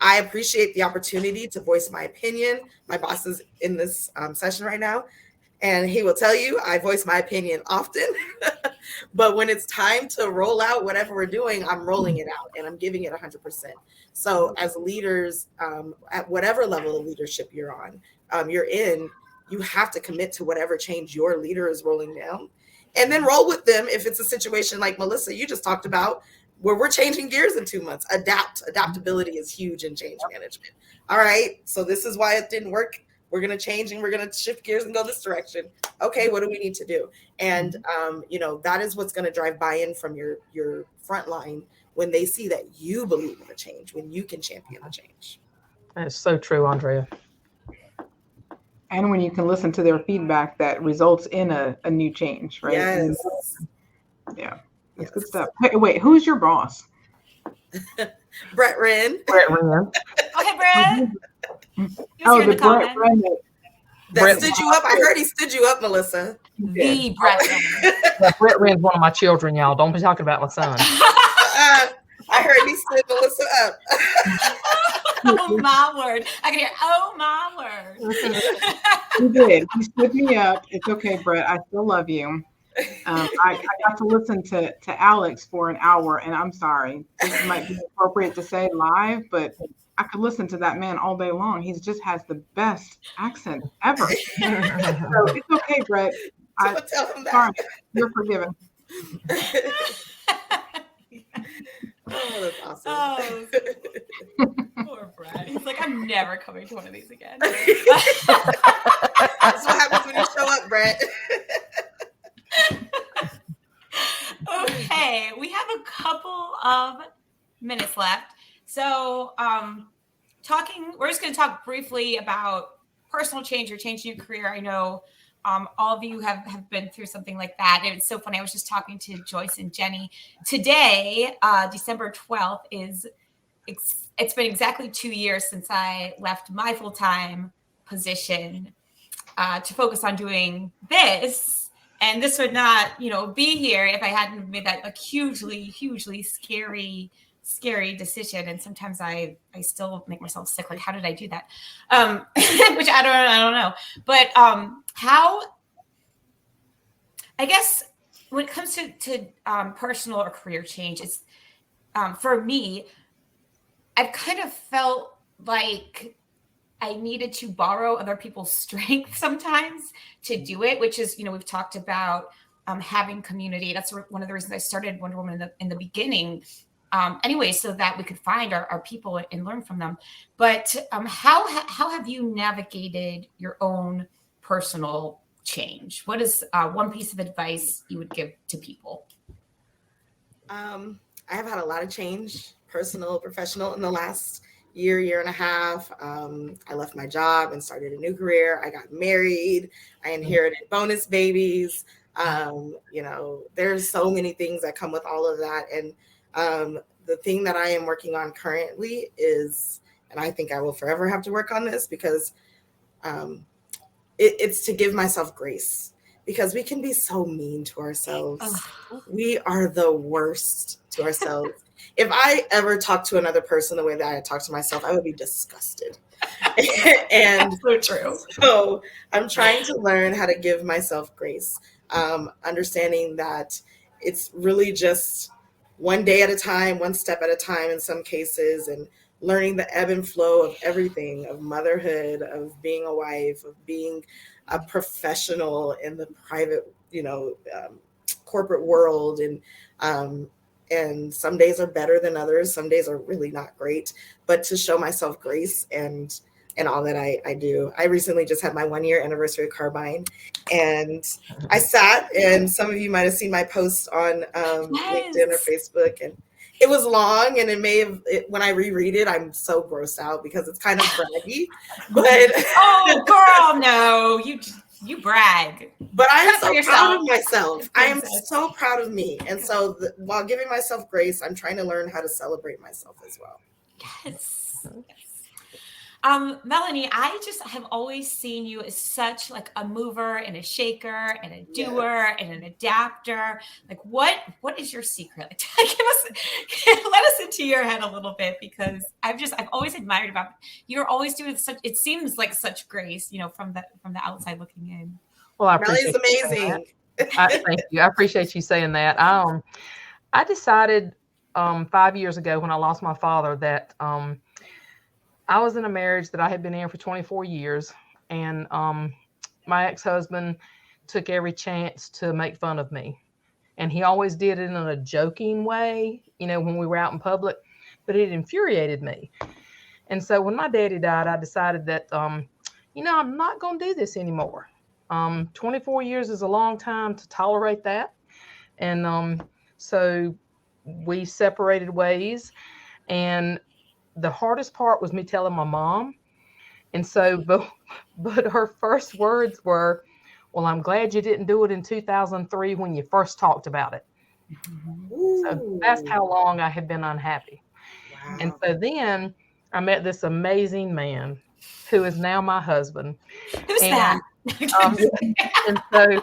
I appreciate the opportunity to voice my opinion. My boss is in this session right now, and he will tell you I voice my opinion often. But when it's time to roll out whatever we're doing, I'm rolling it out and I'm giving it 100%. So as leaders, at whatever level of leadership you're in, you have to commit to whatever change your leader is rolling down, and then roll with them. If it's a situation like Melissa, you just talked about, where we're changing gears in 2 months, adaptability is huge in change management. All right, so this is why it didn't work. We're going to change and we're going to shift gears and go this direction. Okay, what do we need to do? And, that is what's going to drive buy-in from your front line, when they see that you believe in the change, when you can champion the change. That's so true, Andrea. And when you can listen to their feedback that results in a new change, right? Yes. Yeah, that's good stuff. Hey, wait, who's your boss? Brett Wren. Brett Wren. Okay, Brett. Oh, the Brett Wren. That stood you up. I heard he stood you up, Melissa. The Brett Wren. Yeah, Brett Wren's one of my children, y'all. Don't be talking about my son. I heard he stood Melissa up. Oh my word. I can hear, oh my word. He did. He stood me up. It's okay, Brett. I still love you. I got to listen to Alex for an hour, and I'm sorry. This might be appropriate to say live, but I could listen to that man all day long. He just has the best accent ever. So it's okay, Brett. Tell him that. Sorry, you're forgiven. Oh, that's awesome. Oh, poor Brad. He's like, I'm never coming to one of these again. That's what happens when you show up, Brett. Okay, we have a couple of minutes left. So we're just going to talk briefly about personal change or changing your career. I know all of you have been through something like that. It's so funny. I was just talking to Joyce and Jenny. Today, December 12th, is it's been exactly 2 years since I left my full-time position to focus on doing this. And this would not, be here if I hadn't made that like hugely scary decision. And sometimes I still make myself sick. Like, how did I do that? Which I don't know. But how, I guess when it comes to personal or career change, it's for me, I've kind of felt like I needed to borrow other people's strength sometimes to do it, which is, we've talked about having community. That's one of the reasons I started Wonder Woman in the beginning. Anyway, so that we could find our people and learn from them. But how have you navigated your own personal change? What is one piece of advice you would give to people? I have had a lot of change, personal, professional, in the last year and a half. I left my job and started a new career. I got married. I inherited bonus babies. There's so many things that come with all of that. And the thing that I am working on currently is, and I think I will forever have to work on this, because it's to give myself grace, because we can be so mean to ourselves. We are the worst to ourselves. If I ever talked to another person the way that I talk to myself, I would be disgusted. And so true. So I'm trying to learn how to give myself grace, understanding that it's really just one day at a time, one step at a time in some cases, and learning the ebb and flow of everything, of motherhood, of being a wife, of being a professional in the private, corporate world. And some days are better than others. Some days are really not great, but to show myself grace and all that I do. I recently just had my 1-year anniversary of Carbine, and I sat, and some of you might have seen my post on LinkedIn or Facebook, and it was long, and when I reread it, I'm so grossed out because it's kind of braggy, but oh girl, no, you brag. But I'm so proud of myself. I am so proud of me. And so while giving myself grace, I'm trying to learn how to celebrate myself as well. Yes. Melanie, I just have always seen you as such like a mover and a shaker and a doer and an adapter. Like, what is your secret? Like, let us into your head a little bit, because I've always admired about you're always doing such. It seems like such grace, from the outside looking in. Well, I appreciate Melanie's amazing. Thank you. I appreciate you saying that. I decided 5 years ago when I lost my father that I was in a marriage that I had been in for 24 years, and my ex-husband took every chance to make fun of me. And he always did it in a joking way, when we were out in public, but it infuriated me. And so when my daddy died, I decided that, I'm not going to do this anymore. 24 years is a long time to tolerate that. And so we separated ways, and the hardest part was me telling my mom. And so, but her first words were, well, I'm glad you didn't do it in 2003 when you first talked about it. Ooh. So that's how long I had been unhappy. Wow. And so then I met this amazing man who is now my husband. Who's that? And so,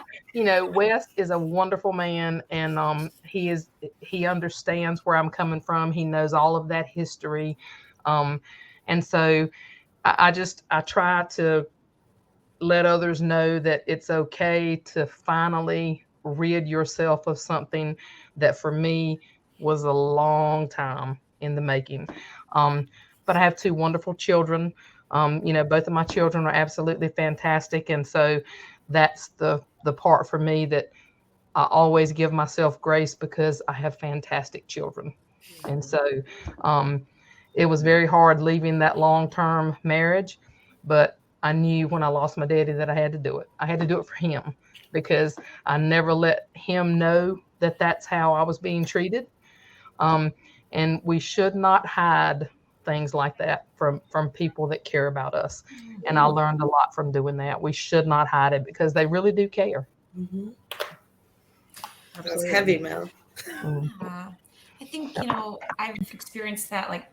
Wes is a wonderful man, and he understands where I'm coming from. He knows all of that history. And so I try to let others know that it's okay to finally rid yourself of something that for me was a long time in the making. But I have 2 wonderful children. Both of my children are absolutely fantastic. And so that's the part for me that I always give myself grace, because I have fantastic children. And so it was very hard leaving that long-term marriage, but I knew when I lost my daddy that I had to do it. I had to do it for him, because I never let him know that that's how I was being treated. And we should not hide things like that from people that care about us. And I learned a lot from doing that. We should not hide it, because they really do care. Mm-hmm. That's heavy, Mel. I think, I've experienced that, like,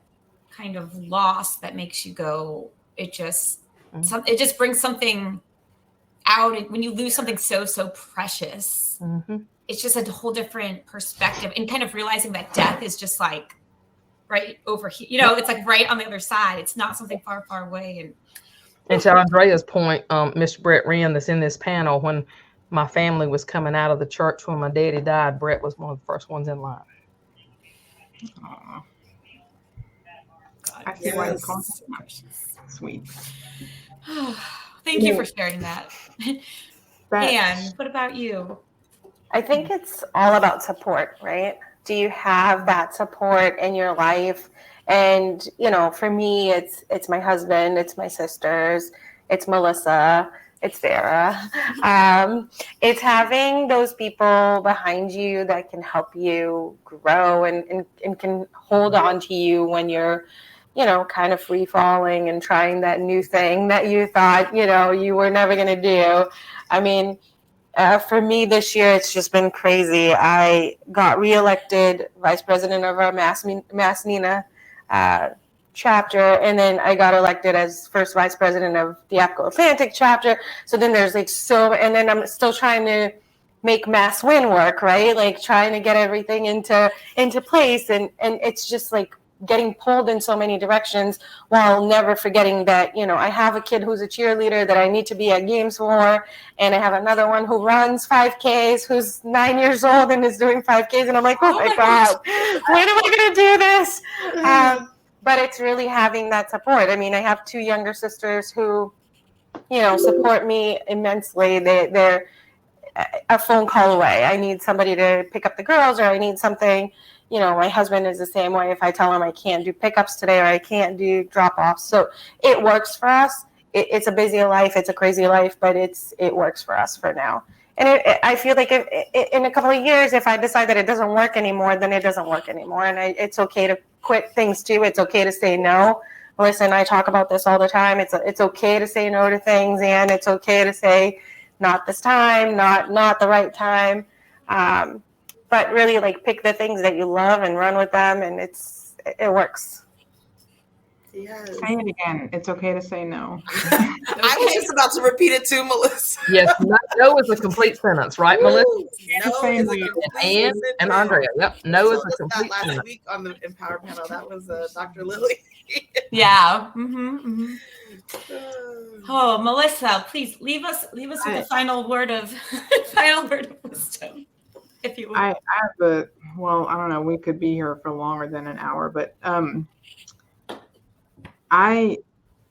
kind of loss that makes you go, it just Mhm. it just brings something out. And when you lose something so precious, it's just a whole different perspective, and kind of realizing that death is just like right over here. You know, it's like right on the other side. It's not something far away. And to Andrea's point, Mr. Brett Wren, that's in this panel, when my family was coming out of the church when my daddy died, Brett was one of the first ones in line. Aw. God, I see why you Yes. call so it precious. sweet. Thank you for sharing that. That- Anne, what about you? I think it's all about support, right? Do you have that support in your life? And, you know, for me, it's my husband, it's my sisters, it's Melissa, it's Sarah. It's having those people behind you that can help you grow and can hold on to you when you're, you know, kind of free falling and trying that new thing that you thought, you know, you were never going to do. I mean, for me this year, it's just been crazy. I got reelected vice president of our Mass Nina chapter, and then I got elected as first vice president of the Apco Atlantic chapter. So then there's like and then I'm still trying to make Mass Win work, right? Like trying to get everything into place, and it's just like getting pulled in so many directions while never forgetting that, you know, I have a kid who's a cheerleader that I need to be at games for, and I have another one who runs 5Ks who's 9 years old and is doing 5Ks, and I'm like, oh my God, when am I going to do this? But it's really having that support. I mean, I have two younger sisters who, you know, support me immensely. They're a phone call away. I need somebody to pick up the girls, or I need something. You know, my husband is the same way. If I tell him I can't do pickups today or I can't do drop-offs, so it works for us. It's a busy life, it's a crazy life, but it works for us for now. And I feel like in a couple of years, if I decide that it doesn't work anymore, then it doesn't work anymore, and it's okay to quit things too. It's okay to say no. Melissa and I talk about this all the time. It's okay to say no to things, and it's okay to say not this time, not the right time. But really, like, pick the things that you love and run with them, and it works. Yes. Say it again. It's okay to say no. I was just about to repeat it too, Melissa. Yes, no is a complete sentence, right, Melissa? No Same is a way. complete And sentence. Andrea, yep, no is Told a us that complete last sentence. week on the Empower panel. That was Dr. Lily. Yeah. Oh, Melissa, please leave us with the final word of wisdom, if you will. I have well, I don't know, we could be here for longer than an hour, but I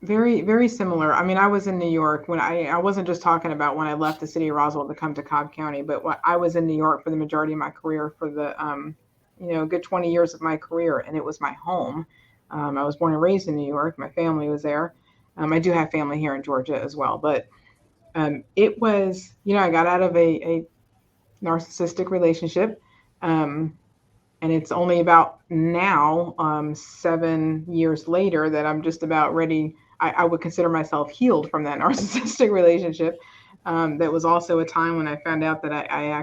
very, very similar. I mean, I was in New York when I wasn't just talking about when I left the city of Roswell to come to Cobb County, but I was in New York for the majority of my career, for the good 20 years of my career, and it was my home. I was born and raised in New York. My family was there. I do have family here in Georgia as well, but it was, I got out of a narcissistic relationship. And it's only about now, 7 years later, that I'm just about ready. I would consider myself healed from that narcissistic relationship. That was also a time when I found out that I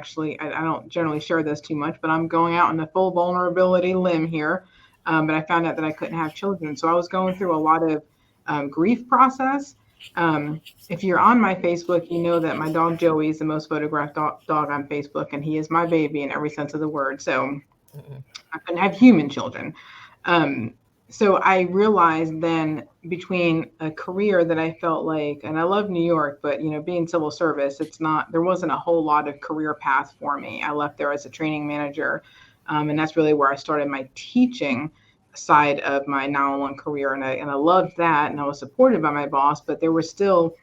don't generally share this too much, but I'm going out on a full vulnerability limb here. But I found out that I couldn't have children. So I was going through a lot of grief process. If you're on my Facebook, you know that my dog Joey is the most photographed dog on Facebook, and he is my baby in every sense of the word. So I couldn't have human children. So I realized then, between a career that I felt like, and I love New York, but being civil service, there wasn't a whole lot of career path for me. I left there as a training manager. And that's really where I started my teaching side of my 911 career. And I loved that. And I was supported by my boss, but there was still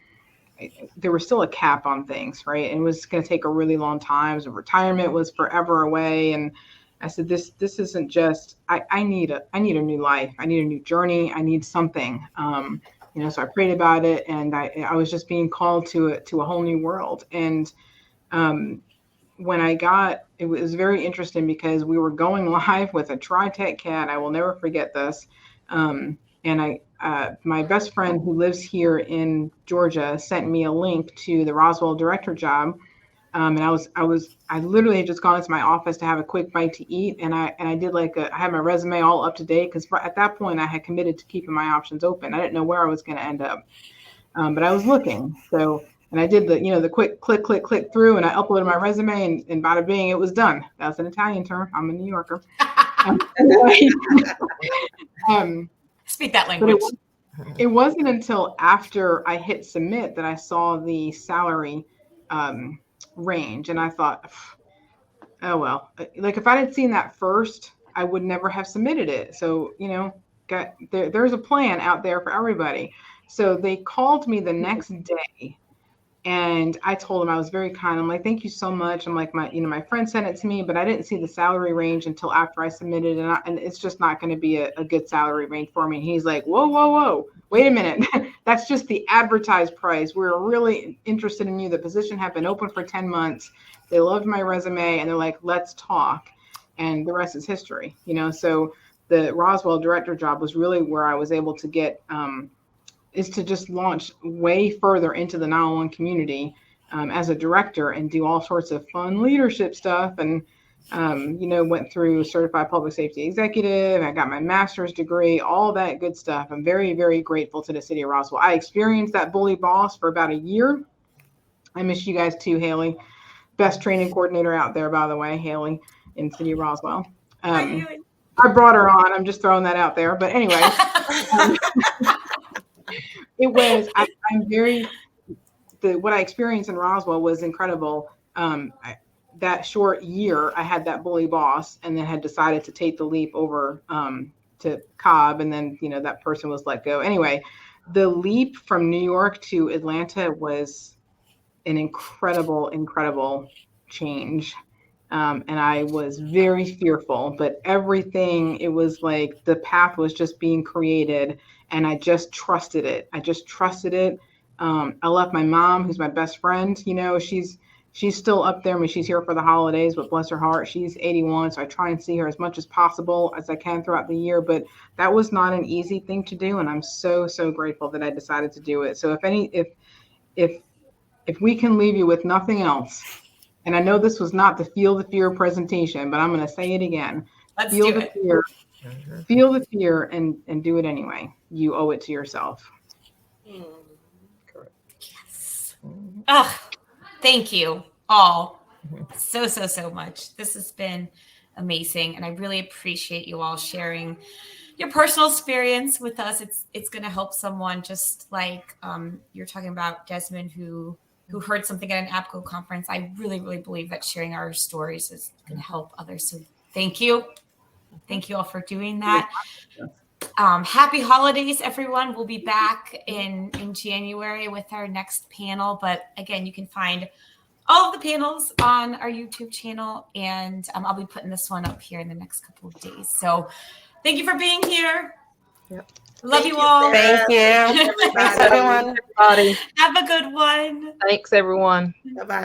a cap on things, right? And it was going to take a really long time. So retirement was forever away. And I said, this isn't just, I need a new life. I need a new journey. I need something. So I prayed about it, and I was just being called to a whole new world. And when it was very interesting, because we were going live with a Tri-Tech cat. I will never forget this. And my best friend who lives here in Georgia sent me a link to the Roswell director job And I literally had just gone into my office to have a quick bite to eat. And I did I had my resume all up to date because at that point I had committed to keeping my options open. I didn't know where I was going to end up. But I was looking. And I did the quick click through, and I uploaded my resume, and bada bing, it was done. That's an Italian term. I'm a New Yorker. Speak that language. It wasn't until after I hit submit that I saw the salary range, and I thought, oh well. If I had seen that first, I would never have submitted it. So there's a plan out there for everybody. So they called me the next day, and I told them, I was very kind. I'm like, thank you so much. I'm like, my friend sent it to me, but I didn't see the salary range until after I submitted, and it's just not going to be a good salary range for me. And he's like, whoa, wait a minute. That's just the advertised price. We're really interested in you. The position had been open for 10 months. They loved my resume, and they're like, let's talk. And the rest is history. So the Roswell director job was really where I was able to get is to just launch way further into the 911 community as a director and do all sorts of fun leadership stuff. And, went through certified public safety executive. I got my master's degree, all that good stuff. I'm very, very grateful to the city of Roswell. I experienced that bully boss for about a year. I miss you guys too, Haley. Best training coordinator out there, by the way, Haley in city of Roswell. I brought her on. I'm just throwing that out there. But anyway. It was, what I experienced in Roswell was incredible. That short year, I had that bully boss, and then had decided to take the leap over to Cobb, and then, that person was let go. Anyway, the leap from New York to Atlanta was an incredible change. And I was very fearful, but it was like the path was just being created, and I just trusted it. I left my mom, who's my best friend. She's still up there. I mean, she's here for the holidays, but bless her heart, she's 81. So I try and see her as much as possible as I can throughout the year. But that was not an easy thing to do, and I'm so grateful that I decided to do it. So if we can leave you with nothing else. And I know this was not the Feel the Fear presentation, but I'm going to say it again. Feel the fear and do it anyway. You owe it to yourself. Correct. Yes. Oh, thank you all so much. This has been amazing. And I really appreciate you all sharing your personal experience with us. It's going to help someone, just like you're talking about Desmond, who heard something at an APCO conference. I really believe that sharing our stories is going to help others. So thank you. Thank you all for doing that. Happy holidays, everyone. We'll be back in January with our next panel. But again, you can find all of the panels on our YouTube channel. And I'll be putting this one up here in the next couple of days. So thank you for being here. Yep. Love you all. Thank you. Thanks, everyone. Have a good one. Thanks, everyone. Bye-bye.